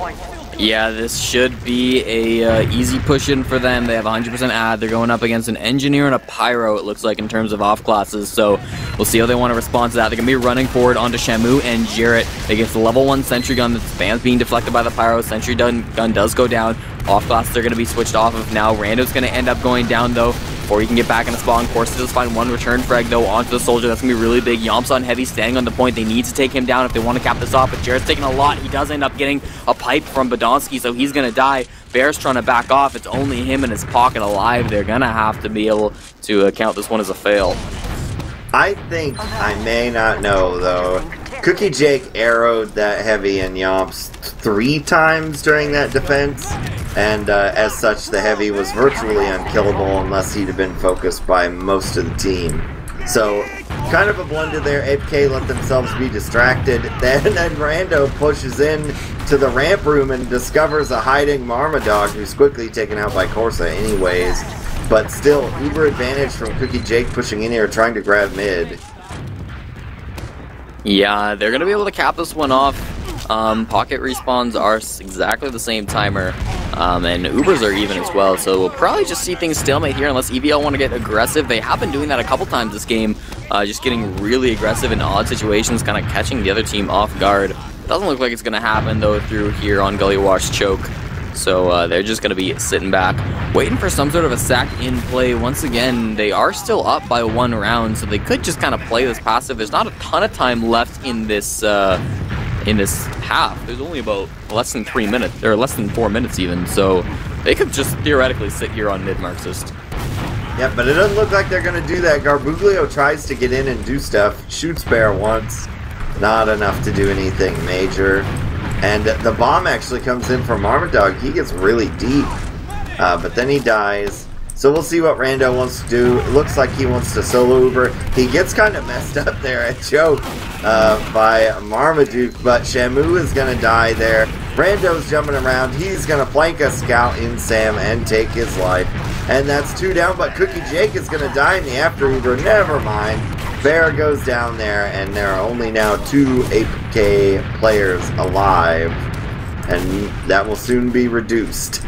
Yeah, this should be a easy push-in for them. They have 100% ad. They're going up against an Engineer and a Pyro, it looks like, in terms of off classes. So we'll see how they want to respond to that. They're going to be running forward onto Shamu and Jarrett against the level 1 Sentry Gun. The spam's being deflected by the Pyro. Sentry gun does go down. Off class, they're going to be switched off of now. Rando's going to end up going down, though. before he can get back in the spawn. Corsa does find one return frag though onto the soldier. That's gonna be really big. Yomps on heavy, staying on the point. They need to take him down if they want to cap this off, but Jared's taking a lot. He does end up getting a pipe from Badonsky, so he's gonna die. Bear's trying to back off. It's only him in his pocket alive. They're gonna have to be able to count this one as a fail. I think, I may not know though, Cookie Jake arrowed that heavy in Yomps 3 times during that defense, and as such the heavy was virtually unkillable unless he'd have been focused by most of the team. So, kind of a blunder there. APK let themselves be distracted. Then Rando pushes in to the ramp room and discovers a hiding Marmadog, who's quickly taken out by Corsa anyways. But still, uber advantage from Cookie Jake pushing in here, trying to grab mid. Yeah, they're going to be able to cap this one off. Pocket respawns are exactly the same timer, and Ubers are even as well, so we'll probably just see things stalemate here unless EVL want to get aggressive. They have been doing that a couple times this game, just getting really aggressive in odd situations, kind of catching the other team off guard. Doesn't look like it's going to happen, though, through here on Gully Wash Choke. So they're just going to be sitting back, waiting for some sort of a sack in play. Once again, they are still up by 1 round, so they could just kind of play this passive. There's not a ton of time left in this half. There's only about less than 3 minutes, or less than 4 minutes even, so they could just theoretically sit here on mid Marxist. Yeah, but it doesn't look like they're going to do that. Garbuglio tries to get in and do stuff, shoots Bear once, not enough to do anything major. And the bomb actually comes in from Marmadog. He gets really deep, but then he dies. So we'll see what Rando wants to do. It looks like he wants to solo Uber. He gets kind of messed up there at Choke by Marmaduke, but Shamu is going to die there. Rando's jumping around. He's going to flank a scout in Sam and take his life. And that's 2 down, but Cookie Jake is going to die in the after Uber. Never mind. Bear goes down there, and there are only now 2 APK players alive, and that will soon be reduced.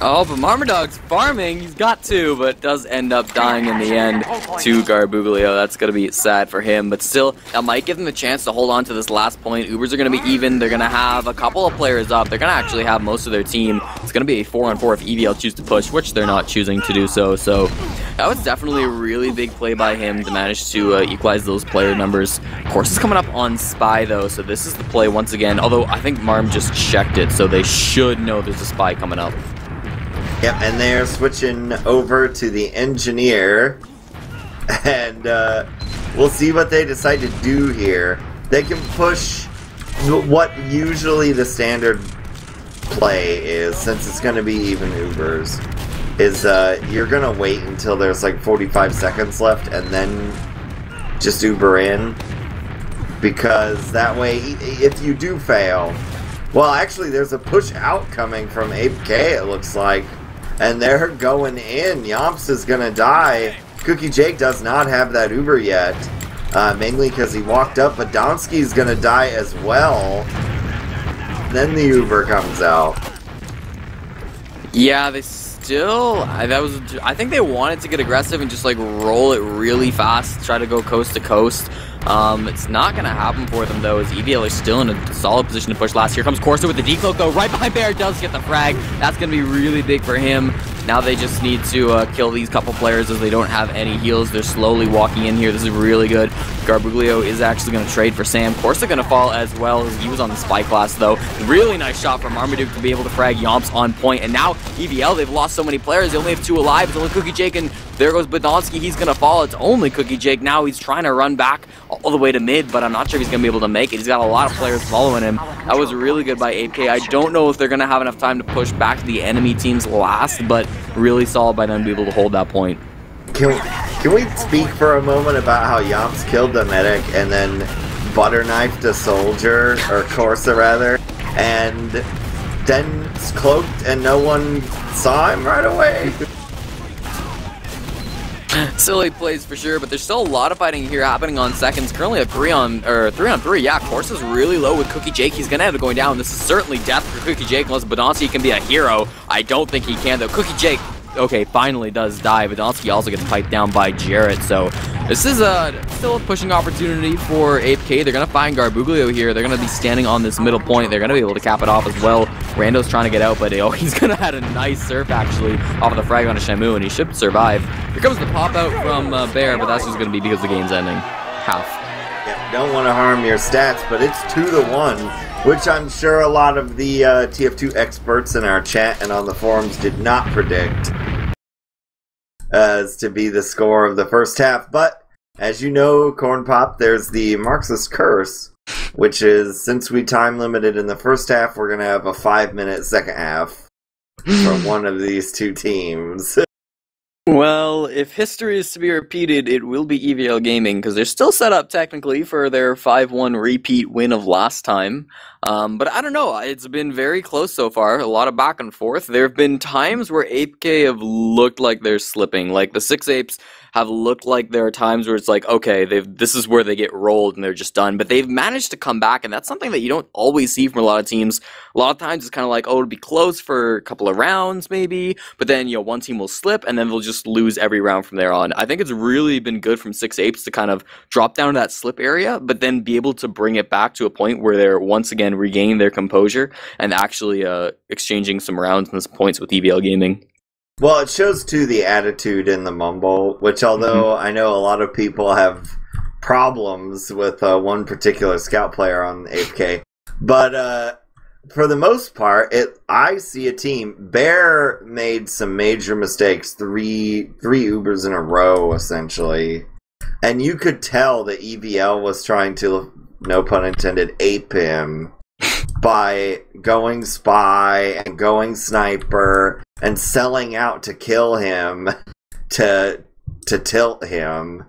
Oh, but Marmadog's farming. He's got to, but does end up dying in the end to Garbuglio. That's going to be sad for him, but still, that might give them a chance to hold on to this last point. Ubers are going to be even. They're going to have a couple of players up. They're going to actually have most of their team. It's going to be a 4-on-4 if EVL choose to push, which they're not choosing to do so. So that was definitely a really big play by him to manage to equalize those player numbers. Of course, it's coming up on Spy, though, so this is the play once again, although I think Marm just checked it, so they should know there's a Spy coming up. Yep, and they're switching over to the engineer, and we'll see what they decide to do here. They can push what usually the standard play is, since it's going to be even Ubers, is you're going to wait until there's like 45 seconds left and then just Uber in, because that way, if you do fail, well, actually there's a push out coming from APK, it looks like. And they're going in. Yomps is going to die. Cookie Jake does not have that Uber yet. Mainly because he walked up. But Donsky's going to die as well. Then the Uber comes out. Yeah, they still... I think they wanted to get aggressive and just like roll it really fast. Try to go coast to coast. It's not going to happen for them, though, as EVL is still in a solid position to push last. Here comes Corsa with the decloak, though, right behind Bear, does get the frag. That's going to be really big for him. Now they just need to kill these couple players as they don't have any heals. They're slowly walking in here. This is really good. Garbuglio is actually going to trade for Sam. Corsa going to fall as well, as he was on the spy class, though. Really nice shot from Marmaduke to be able to frag Yomps on point. And now EVL, they've lost so many players. They only have 2 alive. It's only Cookie Jake, and there goes Badonsky. He's going to fall. It's only Cookie Jake now. He's trying to run back all the way to mid, but I'm not sure if he's going to be able to make it. He's got a lot of players following him. That was really good by AK. I don't know if they're going to have enough time to push back to the enemy team's last, but really solid by them to be able to hold that point. Can we speak for a moment about how Yomps killed the medic and then butter knifed a soldier, or Corsa rather, and then cloaked and no one saw him right away? Silly plays for sure, but there's still a lot of fighting here happening on seconds. Currently a 3-on-3. Yeah, Corsa's really low with Cookie Jake. He's gonna have to going down. This is certainly death for Cookie Jake unless Badonsky can be a hero. I don't think he can, though. Cookie Jake, okay, finally does die. Badonsky also gets piped down by Jarrett, so this is still a pushing opportunity for APK. They're gonna find Garbuglio here. They're gonna be standing on this middle point. They're gonna be able to cap it off as well. Rando's trying to get out, but he's gonna had a nice surf actually off of the frag on Shamu, and he should survive. Here comes the pop out from Bear, but that's just gonna be because the game's ending. Half. Yeah, don't want to harm your stats, but it's 2-1, which I'm sure a lot of the TF2 experts in our chat and on the forums did not predict as to be the score of the first half. But as you know, Cornpop, there's the Marxist curse, which is, since we time limited in the first half, we're going to have a 5-minute second half for one of these two teams. Well, if history is to be repeated, it will be EVL Gaming, because they're still set up technically for their 5-1 repeat win of last time. But I don't know, it's been very close so far, a lot of back and forth. There have been times where ApeK have looked like they're slipping, like the 6 Apes have looked like there are times where it's like, okay, this is where they get rolled and they're just done. But they've managed to come back, and that's something that you don't always see from a lot of teams. A lot of times it's kind of like, oh, it'll be close for a couple of rounds maybe, but then, you know, one team will slip and then they'll just lose every round from there on. I think it's really been good from 6 Apes to kind of drop down to that slip area, but then be able to bring it back to a point where they're once again regaining their composure and actually exchanging some rounds and some points with EVL Gaming. Well, it shows, too, the attitude in the Mumble, which, although I know a lot of people have problems with one particular scout player on ApeK, but for the most part, I see a team. Bear made some major mistakes, three Ubers in a row, essentially. And you could tell that EVL was trying to, no pun intended, ape him by going spy and going sniper and selling out to kill him, to tilt him.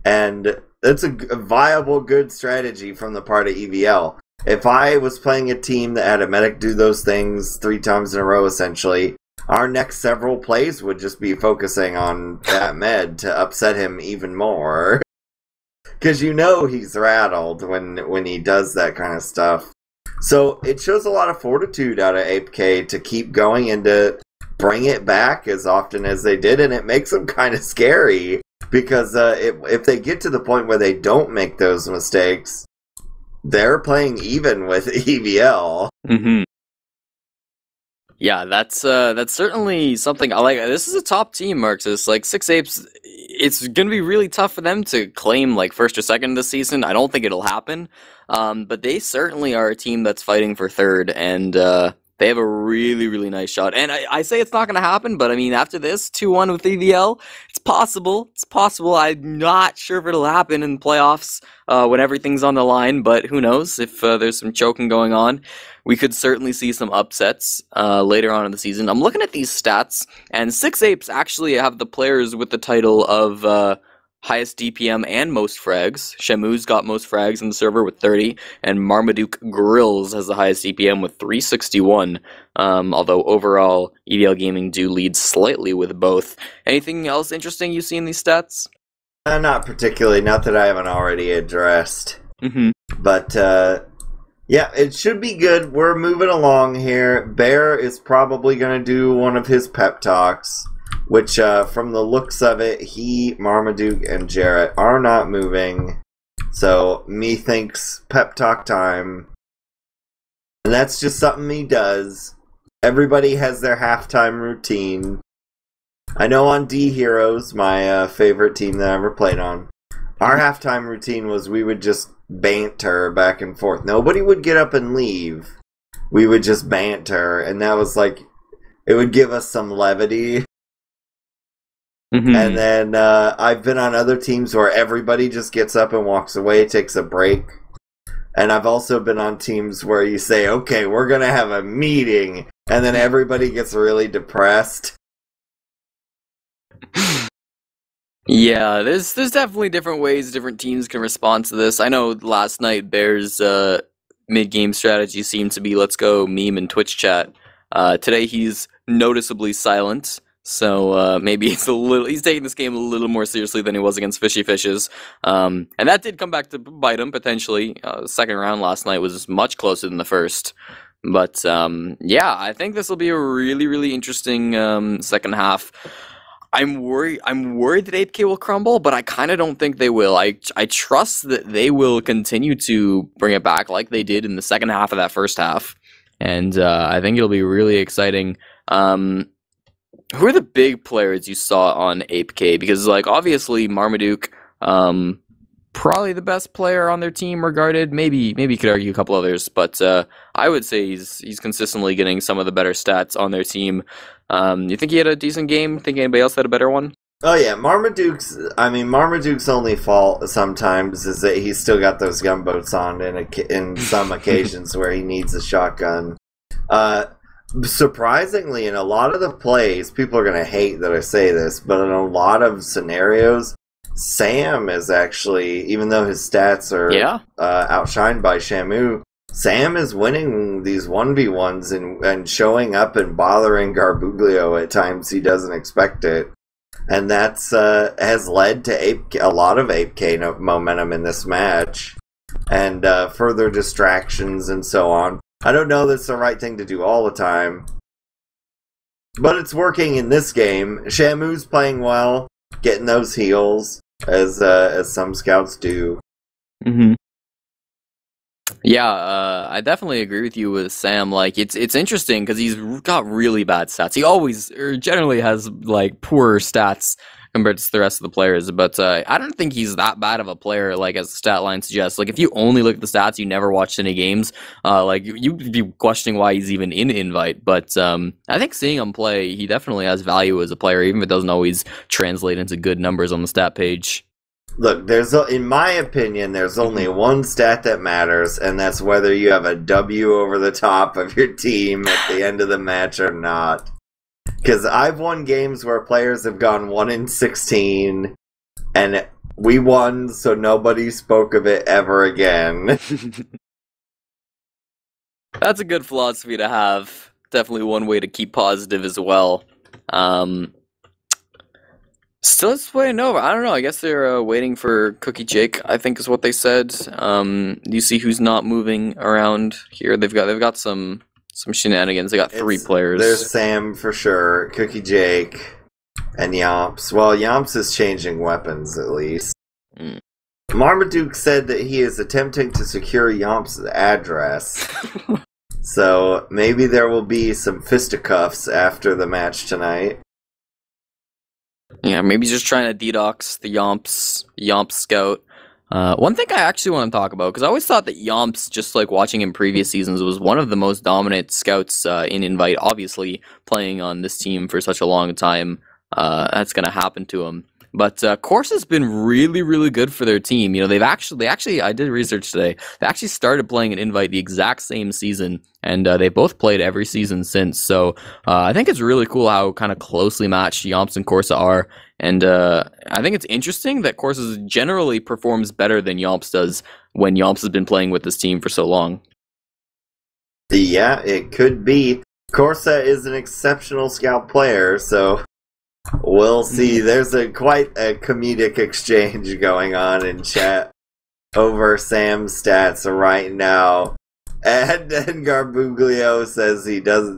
And that's a viable, good strategy from the part of EVL. If I was playing a team that had a medic do those things 3 times in a row, essentially, our next several plays would just be focusing on that med to upset him even more. Because you know he's rattled when he does that kind of stuff. So it shows a lot of fortitude out of ApeK to keep going and to bring it back as often as they did, and it makes them kind of scary. Because if they get to the point where they don't make those mistakes, they're playing even with EVL. Mm-hmm. Yeah, that's certainly something I like. This is a top team, Marxist. Like 6 Apes, it's gonna be really tough for them to claim like first or second this season. I don't think it'll happen. But they certainly are a team that's fighting for third, and they have a really, really nice shot. And I say it's not going to happen, but I mean, after this 2-1 with EVL, it's possible. It's possible. I'm not sure if it'll happen in playoffs when everything's on the line, but who knows if there's some choking going on. We could certainly see some upsets later on in the season. I'm looking at these stats, and 6 Apes actually have the players with the title of highest DPM and most frags. Shamu's got most frags in the server with 30, and Marmaduke Grills has the highest DPM with 361. Although overall, EVL Gaming do lead slightly with both. Anything else interesting you see in these stats? Not particularly, not that I haven't already addressed. Mm-hmm. But, yeah, it should be good. We're moving along here. Bear is probably going to do one of his pep talks, which, from the looks of it, he, Marmaduke, and Jarrett are not moving. So, methinks pep talk time. And that's just something he does. Everybody has their halftime routine. I know on D Heroes, my favorite team that I ever played on, our halftime routine was we would just banter back and forth. Nobody would get up and leave. We would just banter, and that was like, it would give us some levity. Mm-hmm. And then I've been on other teams where everybody just gets up and walks away, takes a break. And I've also been on teams where you say, okay, we're going to have a meeting, and then everybody gets really depressed. Yeah, there's definitely different ways different teams can respond to this. I know last night Bear's mid-game strategy seemed to be let's go meme and Twitch chat. Today he's noticeably silent. So maybe he's taking this game a little more seriously than he was against Fishy Fishes. And that did come back to bite him, potentially. The second round last night was much closer than the first. But yeah, I think this will be a really, really interesting second half. I'm worried that ApeK will crumble, but I kind of don't think they will. I trust that they will continue to bring it back like they did in the second half of that first half. and I think it'll be really exciting. Who are the big players you saw on APK? Because, like, obviously Marmaduke, probably the best player on their team regarded. Maybe you could argue a couple others, but I would say he's consistently getting some of the better stats on their team. You think he had a decent game? Think anybody else had a better one? Oh yeah, Marmaduke's only fault sometimes is that he's still got those gunboats on in some occasions where he needs a shotgun. Surprisingly, in a lot of the plays, people are going to hate that I say this, but in a lot of scenarios, Sam is actually, even though his stats are outshined by Shamu, Sam is winning these 1v1s and showing up and bothering Garbuglio at times he doesn't expect it. And that's has led to a lot of APK momentum in this match, and further distractions and so on. I don't know that's the right thing to do all the time, but it's working in this game. Shamu's playing well, getting those heals, as some scouts do. Mm-hmm. Yeah, I definitely agree with you with Sam. Like, it's interesting because he's got really bad stats. He always, or generally, has like poorer stats compared to the rest of the players. But I don't think he's that bad of a player, like as the stat line suggests. Like, if you only look at the stats, you never watched any games. Like you'd be questioning why he's even in Invite. But I think seeing him play, he definitely has value as a player, even if it doesn't always translate into good numbers on the stat page. Look, in my opinion, there's only one stat that matters, and that's whether you have a W over the top of your team at the end of the match or not. Because I've won games where players have gone 1-16, and we won, so nobody spoke of it ever again. That's a good philosophy to have. Definitely one way to keep positive as well. Still just waiting over. I don't know. I guess they're waiting for Cookie Jake, I think is what they said. Do you see who's not moving around here? They've got some shenanigans. They got three players. There's Sam for sure, Cookie Jake, and Yomps. Well, Yomps is changing weapons at least. Marmaduke said that he is attempting to secure Yomps' address. So maybe there will be some fisticuffs after the match tonight. Yeah, maybe just trying to dedox the Yomps scout. One thing I actually want to talk about, because I always thought that Yomps, just like watching in previous seasons, was one of the most dominant scouts in Invite. Obviously, playing on this team for such a long time, that's going to happen to him. But Course has been really, really good for their team. You know, they actually, I did research today. They actually started playing an Invite the exact same season, and they both played every season since. So I think it's really cool how kind of closely matched Yomps and Corsa are. And I think it's interesting that Corsa generally performs better than Yomps does when Yomps has been playing with this team for so long. Yeah, it could be. Corsa is an exceptional scout player, so we'll see. There's quite a comedic exchange going on in chat over Sam's stats right now. And then Garbuglio says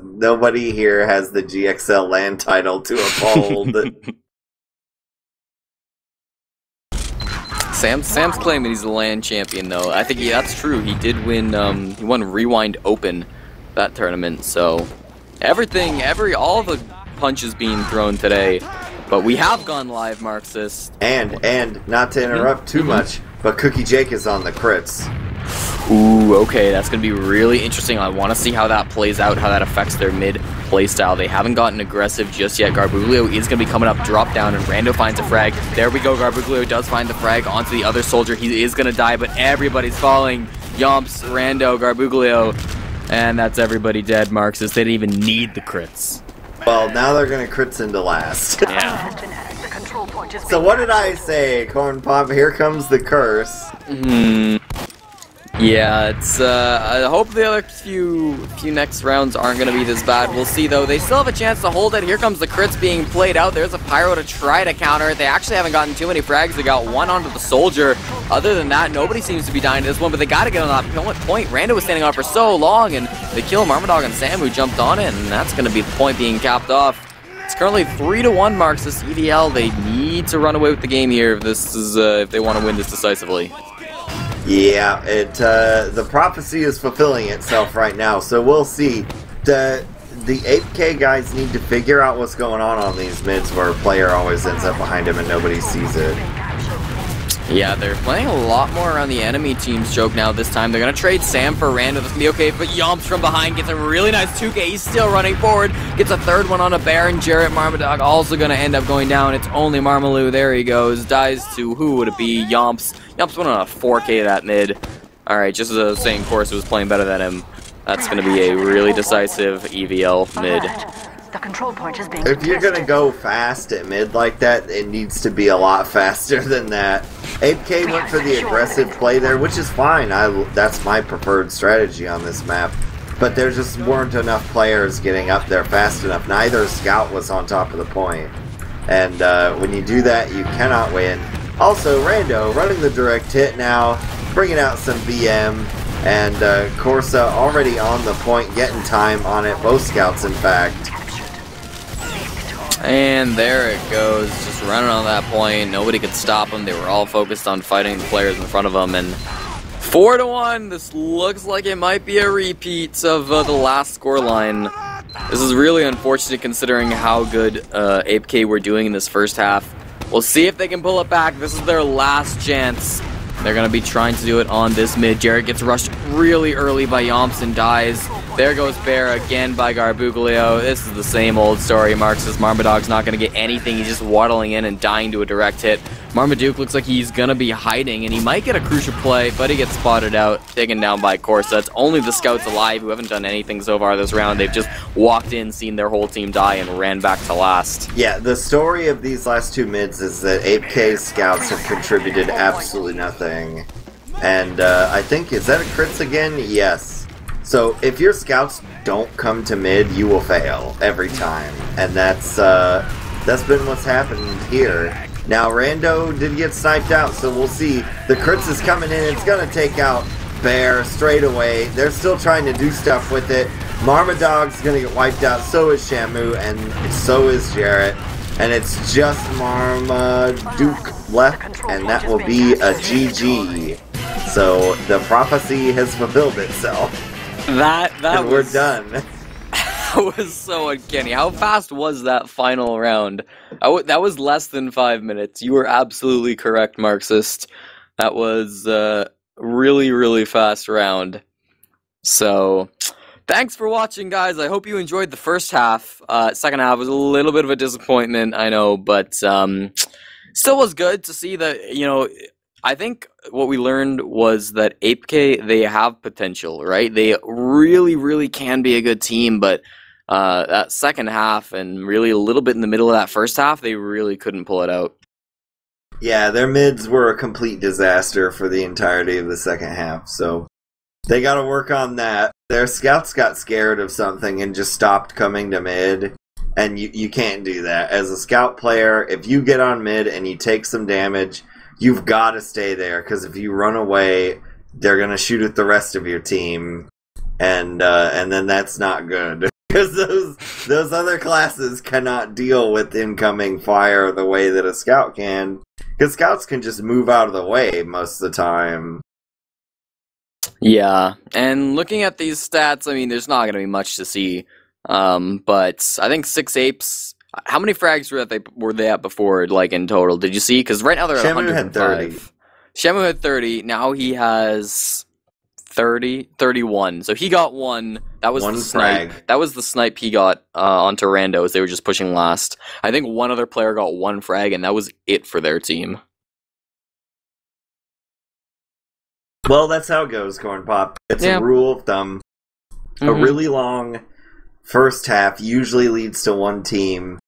nobody here has the GXL land title to uphold. Sam's claiming he's the land champion, though. I think that's true. He did win. He won Rewind Open that tournament. So all the punches being thrown today. But we have gone live, Marxist. And not to interrupt too much, but Cookie Jake is on the crits. Ooh, okay, that's going to be really interesting. I want to see how that plays out, how that affects their mid playstyle. They haven't gotten aggressive just yet. Garbuglio is going to be coming up, drop down, and Rando finds a frag. There we go, Garbuglio does find the frag onto the other soldier. He is going to die, but everybody's falling. Yomps, Rando, Garbuglio, and that's everybody dead, Marxist. They didn't even need the crits. Well, now they're going to crits into last. Yeah. So what did I say, Cornpop? Here comes the curse. Yeah, it's, I hope the other few next rounds aren't going to be this bad. We'll see, though. They still have a chance to hold it. Here comes the crits being played out. There's a Pyro to try to counter it. They actually haven't gotten too many frags. They got one onto the soldier. Other than that, nobody seems to be dying to this one, but they got to get on that point. Rando was standing on for so long, and they kill Marmadog and Sam, who jumped on it, and that's going to be the point being capped off. It's currently 3-1 Marxist EVL. They need to run away with the game here if this is if they want to win this decisively. Yeah, the prophecy is fulfilling itself right now, so we'll see. The 8K guys need to figure out what's going on these mids where a player always ends up behind him and nobody sees it. Yeah, they're playing a lot more around the enemy team's choke now this time. They're going to trade Sam for Rando. This can be okay, but Yomps from behind gets a really nice 2K. He's still running forward. Gets a third one on a bear, and Jarrett Marmaduke also going to end up going down. It's only Marmaloo. There he goes. Dies to, who would it be? Yomps. Yomps went on a 4K that mid. Alright, just as I was saying, Corsa was playing better than him. That's going to be a really decisive EVL mid. The control point is being If you're going to go fast at mid like that, it needs to be a lot faster than that. 8K went for the aggressive play there, which is fine. That's my preferred strategy on this map. But there just weren't enough players getting up there fast enough. Neither scout was on top of the point. And when you do that, you cannot win. Also, Rando running the direct hit now, bringing out some BM. And Corsa already on the point, getting time on it. Both scouts, in fact. And there it goes, just running on that point. Nobody could stop them. They were all focused on fighting the players in front of them. And 4-1, this looks like it might be a repeat of the last scoreline. This is really unfortunate considering how good APK were doing in this first half. We'll see if they can pull it back. This is their last chance. They're going to be trying to do it on this mid. Jarrett gets rushed really early by Yomps and dies. There goes Bear again by Garbuglio. This is the same old story. Marxist Marmaduke's not going to get anything. He's just waddling in and dying to a direct hit. Marmaduke looks like he's going to be hiding, and he might get a crucial play, but he gets spotted out, taken down by Corsa. It's only the scouts alive who haven't done anything so far this round. They've just walked in, seen their whole team die, and ran back to last. Yeah, the story of these last two mids is that 8K scouts have contributed absolutely nothing. And I think, is that a crits again? Yes. So if your scouts don't come to mid, you will fail every time. And that's been what's happened here. Now, Rando did get sniped out, so we'll see. The crits is coming in. It's going to take out Bear straight away. They're still trying to do stuff with it. Marmaduke's going to get wiped out. So is Shamu, and so is Jarrett. And it's just Marmaduke left, and that will be a GG. So the prophecy has fulfilled itself. And we're done. That was so uncanny. How fast was that final round? That was less than 5 minutes. You were absolutely correct, Marxist. That was a really, really fast round. So, thanks for watching, guys. I hope you enjoyed the first half. Second half was a little bit of a disappointment, I know, but still was good to see that, you know, I think what we learned was that APK, they have potential, right? They really, really can be a good team, but that second half and really a little bit in the middle of that first half, they really couldn't pull it out. Yeah, their mids were a complete disaster for the entirety of the second half, so they got to work on that. Their scouts got scared of something and just stopped coming to mid, and you can't do that. As a scout player, if you get on mid and you take some damage, you've got to stay there, because if you run away, they're going to shoot at the rest of your team, and then that's not good. Because those other classes cannot deal with incoming fire the way that a scout can. Because scouts can just move out of the way most of the time. Yeah, and looking at these stats, I mean, there's not going to be much to see. But I think 6 Apes... How many frags were they at before, like, in total? Did you see? Because right now they're at Shamu had 30. Shamu had 30. Now he has 31. So he got one. That was the snipe. Frag. That was the snipe he got onto Rando as they were just pushing last. I think one other player got 1 frag, and that was it for their team. Well, that's how it goes, Cornpop. It's a rule of thumb. A really long first half usually leads to one team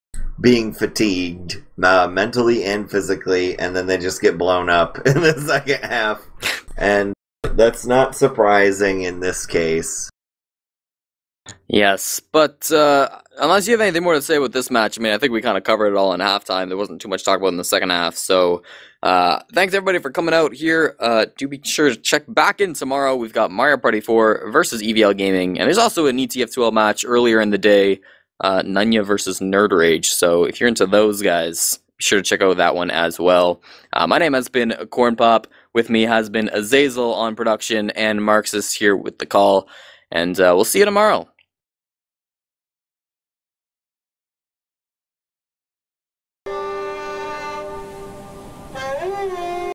being fatigued, mentally and physically, and then they just get blown up in the second half. And that's not surprising in this case. Yes, but unless you have anything more to say with this match, I mean, I think we kind of covered it all in halftime. There wasn't too much to talk about in the second half, so thanks everybody for coming out here. Do be sure to check back in tomorrow. We've got Mario Party 4 versus EVL Gaming, and there's also an ETF2L match earlier in the day, Nunya versus Nerd Rage, so if you're into those guys, be sure to check out that one as well. My name has been Cornpop. With me has been Azazel on production and Marxist here with the call. And we'll see you tomorrow.